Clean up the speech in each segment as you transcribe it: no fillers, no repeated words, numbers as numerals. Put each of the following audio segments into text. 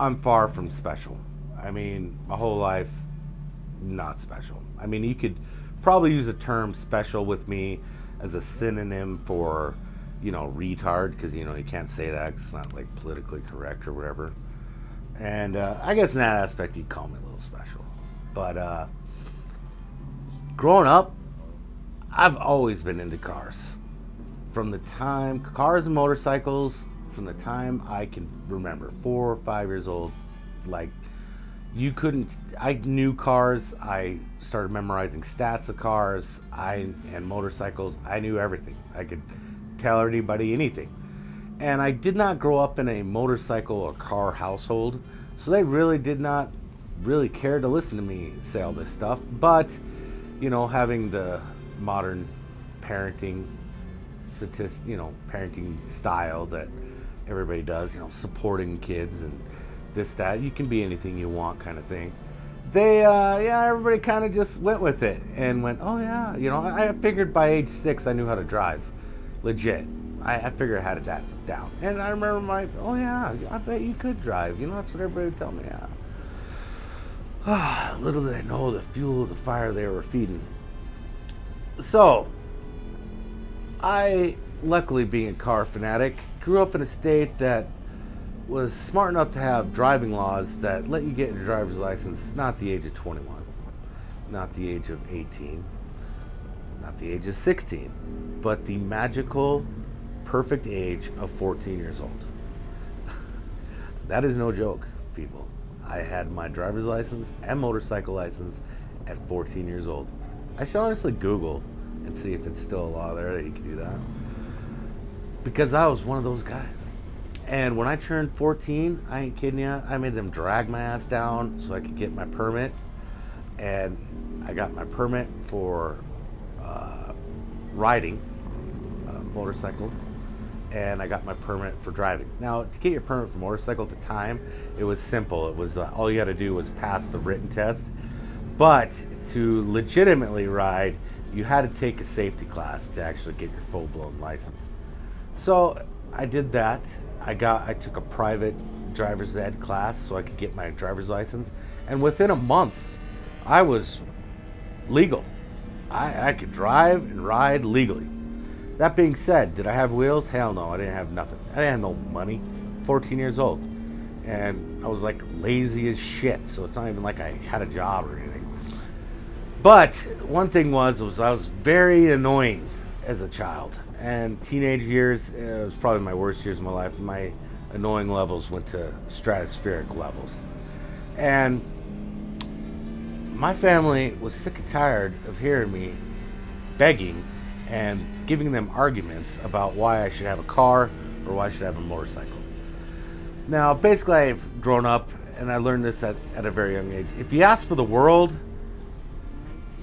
I'm far from special. I mean, my whole life, not special. I mean, you could probably use the term special with me as a synonym for, retard, because, you can't say that 'cause it's not like politically correct or whatever. And I guess in that aspect, you'd call me a little special. But growing up, I've always been into cars. Cars and motorcycles, from the time I can remember, 4 or 5 years old, like, I knew cars. I started memorizing stats of cars, and motorcycles. I knew everything. I could tell anybody anything. And I did not grow up in a motorcycle or car household, so they really did not really care to listen to me say all this stuff. But, having the modern parenting parenting style that everybody does, supporting kids and this, that, you can be anything you want kind of thing. Everybody kind of just went with it and went, oh yeah, I figured by age 6 I knew how to drive, legit. I figured I had that down. And I remember oh yeah, I bet you could drive. That's what everybody would tell me. Yeah. Little did I know the fuel of the fire they were feeding. So, I, luckily being a car fanatic, grew up in a state that was smart enough to have driving laws that let you get your driver's license not the age of 21, not the age of 18, not the age of 16, but the magical, perfect age of 14 years old. That is no joke, people. I had my driver's license and motorcycle license at 14 years old. I should honestly Google and see if it's still a law there that you can do that. Because I was one of those guys. And when I turned 14, I ain't kidding you, I made them drag my ass down so I could get my permit. And I got my permit for riding a motorcycle. And I got my permit for driving. Now, to get your permit for motorcycle at the time, it was simple. It was all you had to do was pass the written test. But to legitimately ride, you had to take a safety class to actually get your full-blown license. So I did that. I took a private driver's ed class so I could get my driver's license. And within a month, I was legal. I could drive and ride legally. That being said, did I have wheels? Hell no, I didn't have nothing. I didn't have no money. 14 years old. And I was like lazy as shit, so it's not even like I had a job or anything. But one thing was I was very annoying as a child. And teenage years, it was probably my worst years of my life. My annoying levels went to stratospheric levels. And my family was sick and tired of hearing me begging and giving them arguments about why I should have a car or why I should have a motorcycle. Now, basically, I've grown up, and I learned this at a very young age. If you ask for the world,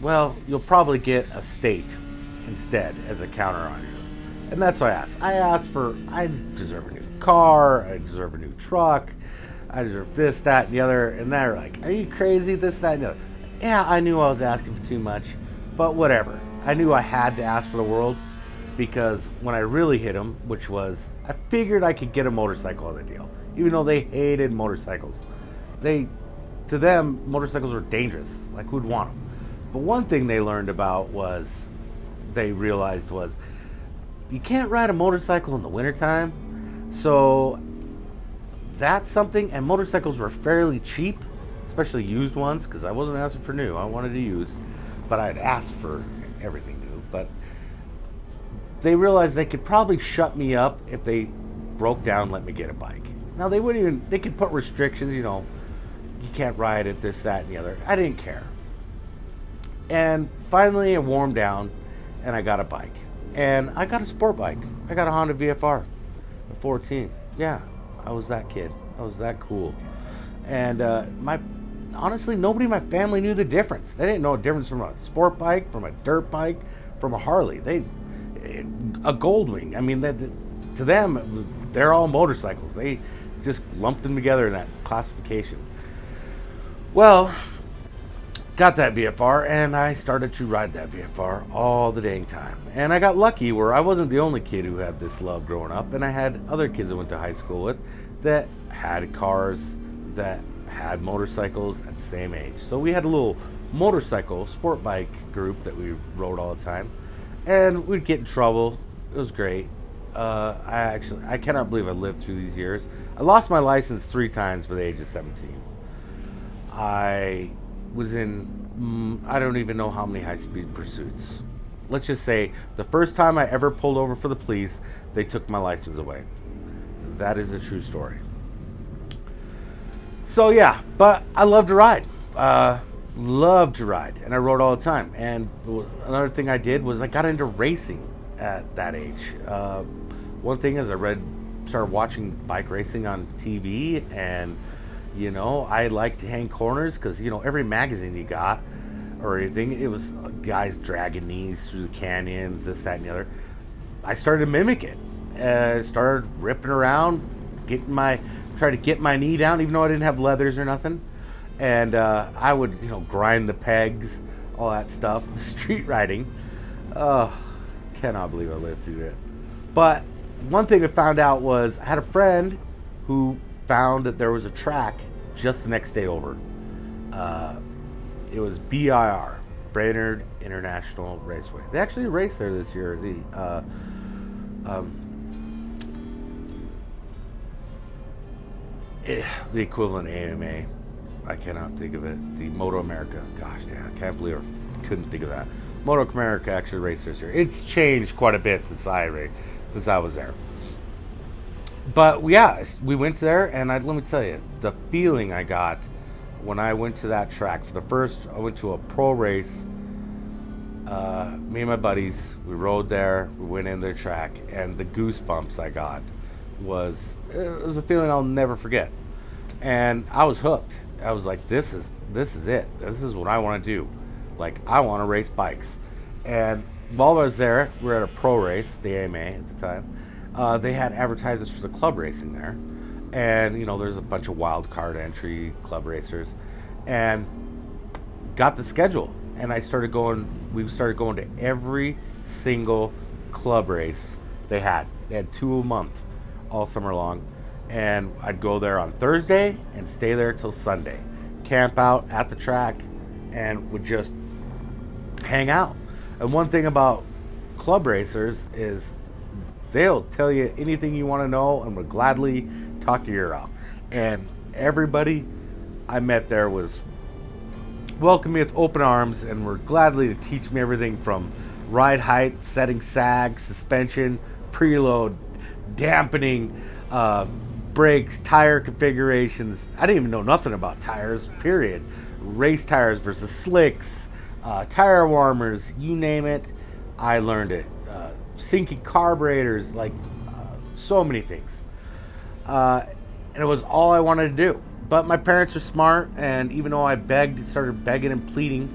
well, you'll probably get a state instead as a counter on you. And that's what I asked. I deserve a new car, I deserve a new truck, I deserve this, that, and the other. And they're like, are you crazy, this, that, and the other? Yeah, I knew I was asking for too much, but whatever. I knew I had to ask for the world, because when I really hit them, which was, I figured I could get a motorcycle on the deal, even though they hated motorcycles. To them, motorcycles were dangerous. Like, who'd want them? But one thing they realized was, you can't ride a motorcycle in the wintertime. So that's something, and motorcycles were fairly cheap, especially used ones, because I wasn't asking for new. I wanted to use, but I'd asked for everything new. But they realized they could probably shut me up if they broke down and let me get a bike. Now, they could put restrictions, you can't ride it, this, that, and the other. I didn't care. And finally, it warmed down, and I got a bike. And I got a sport bike. I got a Honda VFR, a 14. Yeah, I was that kid. I was that cool. And honestly, nobody in my family knew the difference. They didn't know a difference from a sport bike, from a dirt bike, from a Harley. A Goldwing. I mean, to them, they're all motorcycles. They just lumped them together in that classification. Well, got that VFR, and I started to ride that VFR all the dang time. And I got lucky where I wasn't the only kid who had this love growing up, and I had other kids I went to high school with that had cars that had motorcycles at the same age. So we had a little motorcycle sport bike group that we rode all the time, and we'd get in trouble. It was great. I cannot believe I lived through these years. I lost my license 3 times by the age of 17. I was in, I don't even know how many high-speed pursuits. Let's just say the first time I ever pulled over for the police, they took my license away. That is a true story. So yeah, but I love to ride. Love to ride, and I rode all the time. And another thing I did was I got into racing at that age. One thing is started watching bike racing on TV, and I like to hang corners because every magazine you got or anything, it was guys dragging knees through the canyons, this, that, and the other. I started to mimic it. Started ripping around, try to get my knee down, even though I didn't have leathers or nothing. And I would, grind the pegs, all that stuff. Street riding. Oh, cannot believe I lived through it. But one thing I found out was I had a friend who found that there was a track just the next day over. It was BIR, Brainerd International Raceway. They actually raced there this year. The equivalent AMA. I cannot think of it. The Moto America. Gosh, damn, I can't believe I couldn't think of that. Moto America actually raced this year. It's changed quite a bit since I was there. But yeah, we went there, and let me tell you, the feeling I got when I went to that track I went to a pro race. Me and my buddies, we rode there, we went in their track, and the goosebumps I got it was a feeling I'll never forget. And I was hooked. I was like, this is it. This is what I want to do. Like, I want to race bikes. And while I was there, we were at a pro race, the AMA at the time. They had advertisements for the club racing there. And, there's a bunch of wild card entry club racers. And got the schedule. And we started going to every single club race they had. They had 2 a month all summer long. And I'd go there on Thursday and stay there till Sunday. Camp out at the track and would just hang out. And one thing about club racers is they'll tell you anything you want to know and would gladly talk your ear off. And everybody I met there was welcomed me with open arms and were gladly to teach me everything from ride height, setting sag, suspension, preload, dampening, brakes, tire configurations. I didn't even know nothing about tires, period. Race tires versus slicks, tire warmers, you name it, I learned it. Syncing carburetors, so many things. And it was all I wanted to do. But my parents are smart, and even though I started begging and pleading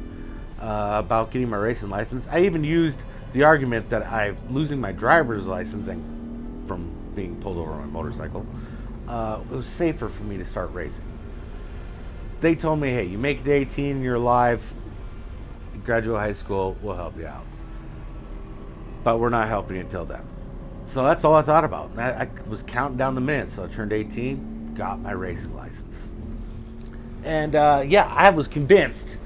about getting my racing license, I even used the argument that I'm losing my driver's license and from being pulled over on my motorcycle. It was safer for me to start racing. They told me, hey, you make it to 18, you're alive, you graduate high school, we'll help you out. But we're not helping you until then. So that's all I thought about. I was counting down the minutes. So I turned 18, got my racing license. And I was convinced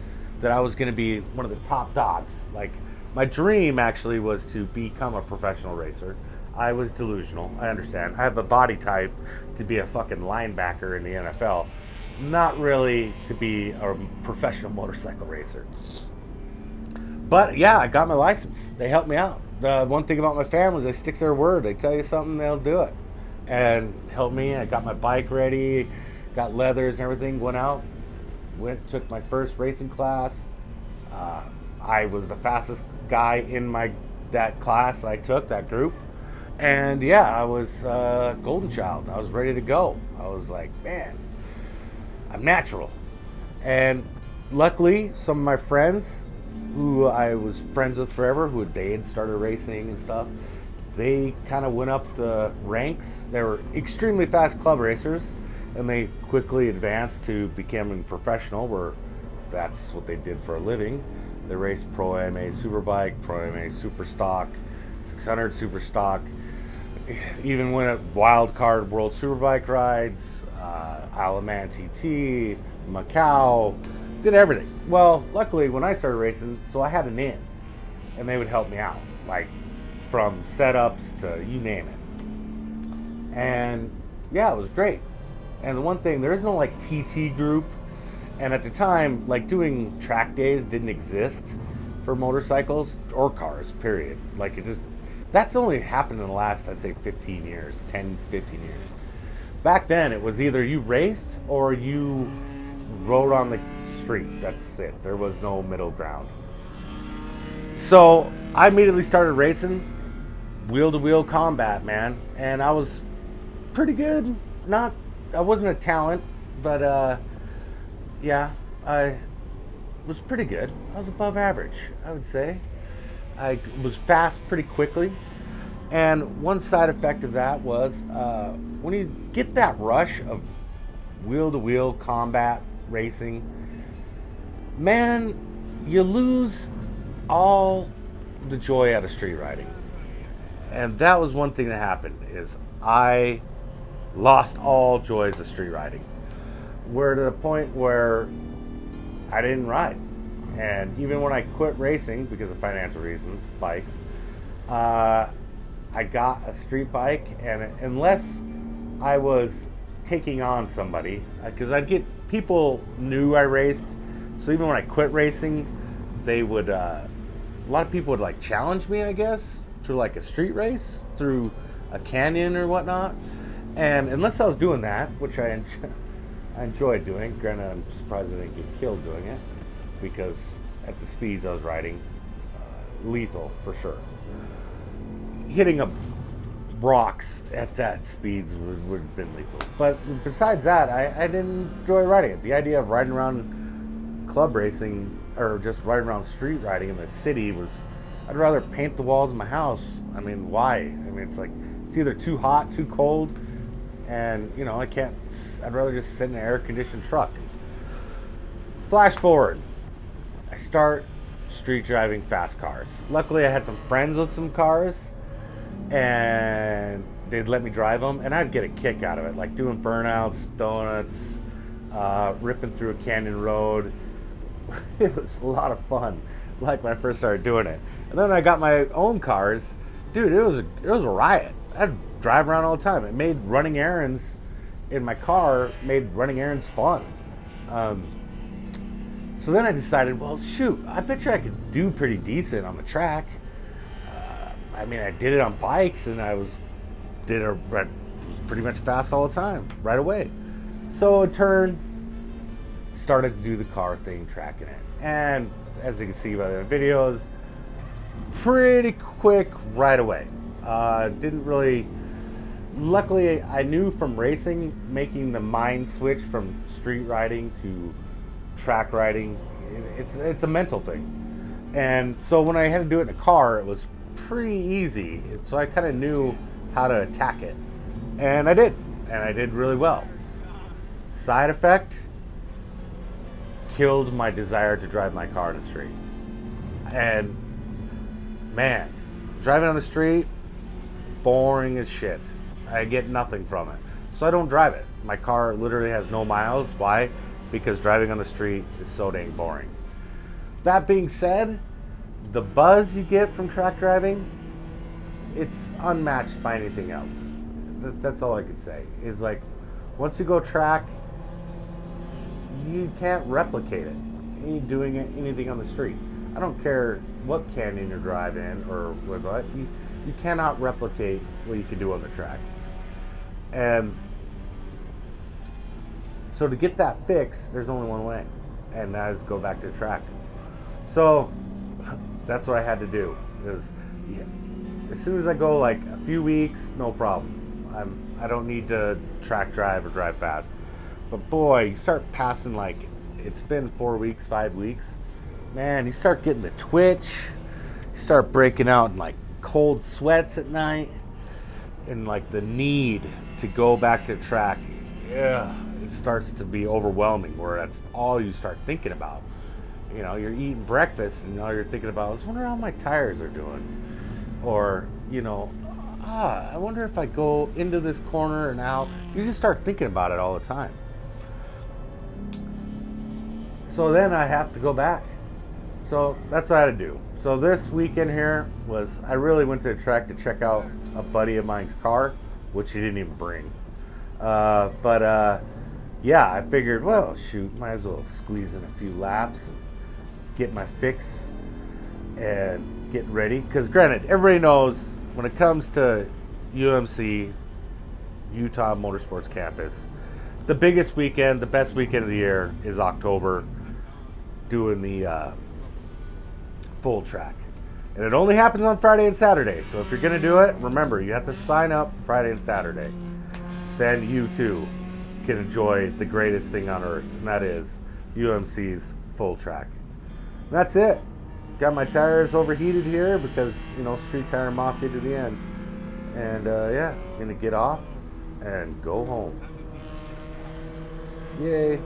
that I was going to be one of the top dogs. Like, my dream actually was to become a professional racer. I was delusional, I understand. I have a body type to be a fucking linebacker in the NFL, not really to be a professional motorcycle racer. But yeah, I got my license. They helped me out. The one thing about my family is they stick to their word. They tell you something, they'll do it. And helped me. I got my bike ready, got leathers and everything, took my first racing class. I was the fastest guy in that class I took, that group. And yeah, I was a golden child. I was ready to go. I was like, man, I'm natural. And luckily, some of my friends who I was friends with forever, they had started racing and stuff, they kind of went up the ranks. They were extremely fast club racers, and they quickly advanced to becoming professional, where that's what they did for a living. They raced Pro AMA Superbike, Pro AMA Super Stock, 600 Super Stock, even went at wild card World Superbike rides, Isle of Man TT, Macau, did everything. Well, luckily when I started racing, so I had an in, and they would help me out, like from setups to you name it. And yeah, it was great. And the one thing, there is no like TT group, and at the time, like doing track days didn't exist for motorcycles or cars, period. Like it just, that's only happened in the last, I'd say 15 years, 10, 15 years. Back then, it was either you raced or you rode on the street. That's it. There was no middle ground. So I immediately started racing wheel-to-wheel combat, man. And I was pretty good. I wasn't a talent, but yeah, I was pretty good. I was above average, I would say. I was fast pretty quickly. And one side effect of that was when you get that rush of wheel-to-wheel combat racing, man, you lose all the joy out of street riding. And that was one thing that happened, is I lost all joys of street riding. We're to the point where I didn't ride. And even when I quit racing because of financial reasons, bikes, I got a street bike, and unless I was taking on somebody, because I'd get people knew I raced, so even when I quit racing, they would, a lot of people would like challenge me, I guess, to like a street race through a canyon or whatnot. And unless I was doing that, which I enjoyed doing, granted I'm surprised I didn't get killed doing it, because at the speeds I was riding, lethal for sure. Hitting a rocks at that speeds would have been lethal. But besides that, I didn't enjoy riding it. The idea of riding around club racing or just riding around street riding in the city was, I'd rather paint the walls of my house. I mean, why? I mean, it's like, it's either too hot, too cold, and you know, I'd rather just sit in an air-conditioned truck. Flash forward, I start street driving fast cars. Luckily, I had some friends with some cars, and they'd let me drive them, and I'd get a kick out of it, like doing burnouts, donuts, ripping through a canyon road. It was a lot of fun, like when I first started doing it. And then I got my own cars. Dude, it was a riot. I'd drive around all the time. It made running errands in my car, made running errands fun. So then I decided, well, shoot, I bet you I could do pretty decent on the track. I mean, I did it on bikes, and I was pretty much fast all the time, right away. So in turn, started to do the car thing, tracking it. And as you can see by the videos, pretty quick right away. Didn't really, luckily I knew from racing, making the mind switch from street riding to track riding, it's a mental thing. And so when I had to do it in a car, it was pretty easy. So I kind of knew how to attack it. And I did really well. Side effect, killed my desire to drive my car in the street. And man, driving on the street, boring as shit. I get nothing from it. So I don't drive it. My car literally has no miles. Why? Because driving on the street is so dang boring. That being said, the buzz you get from track driving, it's unmatched by anything else. That's all I could say. Is like, once you go track, you can't replicate it. You doing anything on the street. I don't care what canyon you're driving or what. You cannot replicate what you can do on the track. And so to get that fix, there's only one way, and that is go back to the track. So that's what I had to do. Is as soon as I go like a few weeks, no problem. I don't need to track drive or drive fast. But boy, you start passing like, it's been 4 weeks, 5 weeks. Man, you start getting the twitch. You start breaking out in like cold sweats at night. And like the need to go back to track, yeah, it starts to be overwhelming, where that's all you start thinking about. You know, you're eating breakfast and all you're thinking about is, wonder how my tires are doing. Or, you know, I wonder if I go into this corner and out. You just start thinking about it all the time. So then I have to go back. So that's what I had to do. So this weekend here was, I really went to the track to check out a buddy of mine's car, which he didn't even bring. Yeah, I figured, well, shoot, might as well squeeze in a few laps and get my fix and get ready. Because granted, everybody knows when it comes to UMC, Utah Motorsports Campus, the biggest weekend, the best weekend of the year is October, doing the full track. And it only happens on Friday and Saturday. So if you're going to do it, remember, you have to sign up Friday and Saturday. Then you too can enjoy the greatest thing on earth, and that is UMC's full track. And that's it. Got my tires overheated here because, Street Tire Mafia to the end. And yeah, I'm going to get off and go home. Yay.